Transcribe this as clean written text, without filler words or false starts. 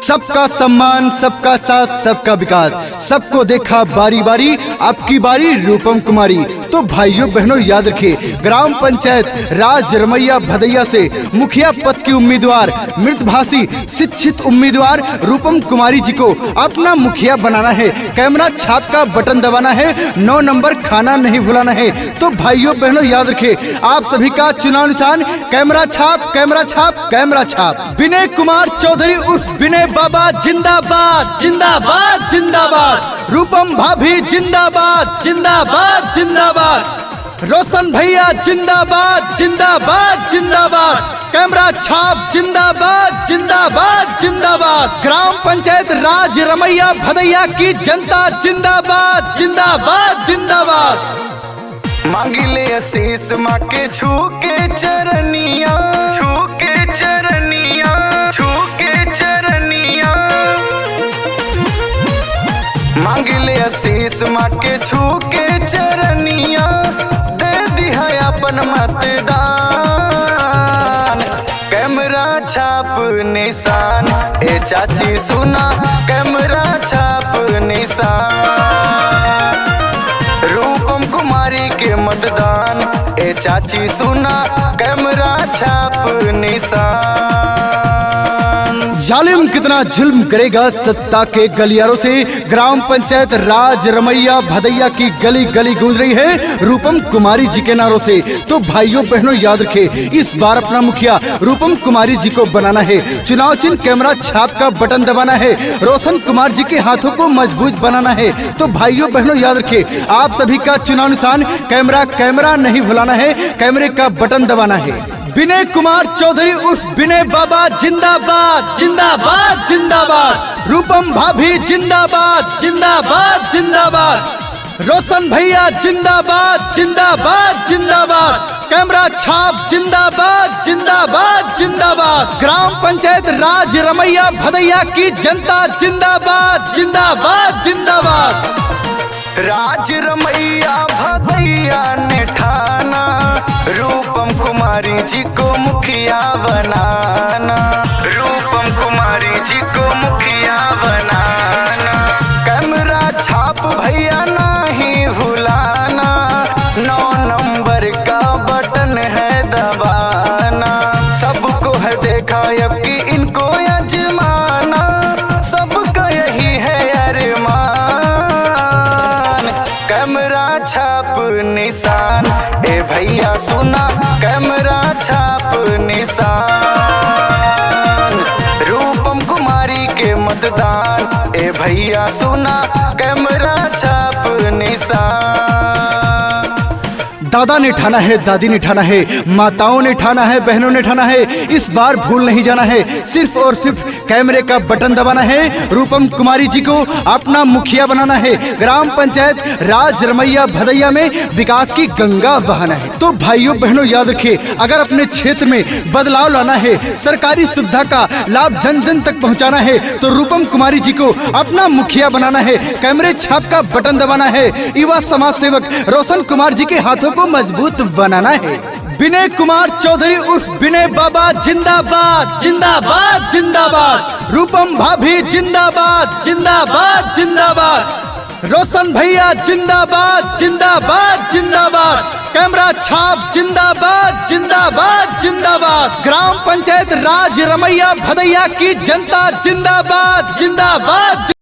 सबका सम्मान, सबका साथ, सबका विकास, सबको देखा बारी बारी, आपकी बारी रूपम कुमारी। तो भाइयों बहनों याद रखिए, ग्राम पंचायत राज रमैया भदैया से मुखिया पद की उम्मीदवार, मृतभाषी शिक्षित उम्मीदवार रूपम कुमारी जी को अपना मुखिया बनाना है। कैमरा छाप का बटन दबाना है, 9 नंबर खाना नहीं भुलाना है। तो भाइयों बहनों याद रखिए, आप सभी का चुनाव निशान कैमरा छाप, कैमरा छाप, कैमरा छाप। विनय कुमार चौधरी उर्फ विनय बाबा जिंदाबाद, जिंदाबाद, जिंदाबाद। रूपम भाभी जिंदाबाद, जिंदाबाद, जिंदाबाद। रोशन भैया जिंदाबाद, जिंदाबाद, जिंदाबाद। कैमरा छाप जिंदाबाद, जिंदाबाद, जिंदाबाद। ग्राम पंचायत राज रमैया भदैया की जनता जिंदाबाद, जिंदाबाद, जिंदाबाद। मांगिले आशीष माँ के छू के चरनिया, छू के चरनिया, छू के चरनिया। मांगिले आशीष माँ के छू के चरनिया, दे दिया अपन मतदान। कैमरा छाप निशान, ए चाची सुना कैमरा छाप निशान। रूपम कुमारी के मतदान, ए चाची सुना कैमरा छाप निशान। जालिम कितना जुल्म करेगा सत्ता के गलियारों से। ग्राम पंचायत राज रमैया भदैया की गली गली गूंज रही है रूपम कुमारी जी के नारों से। तो भाइयों बहनों याद रखें, इस बार अपना मुखिया रूपम कुमारी जी को बनाना है। चुनाव चिन्ह कैमरा छाप का बटन दबाना है, रोशन कुमार जी के हाथों को मजबूत बनाना है। तो भाइयों बहनों याद रखें, आप सभी का चुनाव निशान कैमरा, कैमरा नहीं भुलाना है, कैमरे का बटन दबाना है। विनय कुमार चौधरी उर्फ विनय बाबा जिंदाबाद, जिंदाबाद, जिंदाबाद। रूपम भाभी जिंदाबाद, जिंदाबाद, जिंदाबाद। रोशन भैया जिंदाबाद, जिंदाबाद, जिंदाबाद। कैमरा छाप जिंदाबाद, जिंदाबाद, जिंदाबाद। ग्राम पंचायत राज रमैया भदैया की जनता जिंदाबाद, जिंदाबाद, जिंदाबाद। राज रमैया भदैया ने ठाना, रूपम कुमारी जी को मुखिया बनाना। रूपम कुमारी जी को मुखिया बनाना। कैमरा छाप भैया नहीं भुलाना, 9 नंबर का बटन है दबाना। सबको है देखा अब कि इनको अजमाना, सबका यही है अरमान। कैमरा छाप निशान, ए भैया सुना कैमरा छाप निशान। रूपम कुमारी के मतदान, ए भैया सुना कैमरा छाप निशान। दादा ने ठाना है, दादी ने ठाना है, माताओं ने ठाना है, बहनों ने ठाना है, इस बार भूल नहीं जाना है। सिर्फ और सिर्फ कैमरे का बटन दबाना है, रूपम कुमारी जी को अपना मुखिया बनाना है। ग्राम पंचायत राज रमैया भदैया में विकास की गंगा बहाना है। तो भाइयों बहनों याद रखिए, अगर अपने क्षेत्र में बदलाव लाना है, सरकारी सुविधा का लाभ जन जन तक पहुंचाना है, तो रूपम कुमारी जी को अपना मुखिया बनाना है। कैमरे छाप का बटन दबाना है, युवा समाज सेवक रोशन कुमार जी के हाथों को मजबूत बनाना है। विनय कुमार चौधरी उर्फ विनय बाबा जिंदाबाद, जिंदाबाद, जिंदाबाद। रूपम भाभी जिंदाबाद, जिंदाबाद, जिंदाबाद। रोशन भैया जिंदाबाद, जिंदाबाद, जिंदाबाद। कैमरा छाप जिंदाबाद, जिंदाबाद, जिंदाबाद। ग्राम पंचायत राज रमैया भदैया की जनता जिंदाबाद, जिंदाबाद।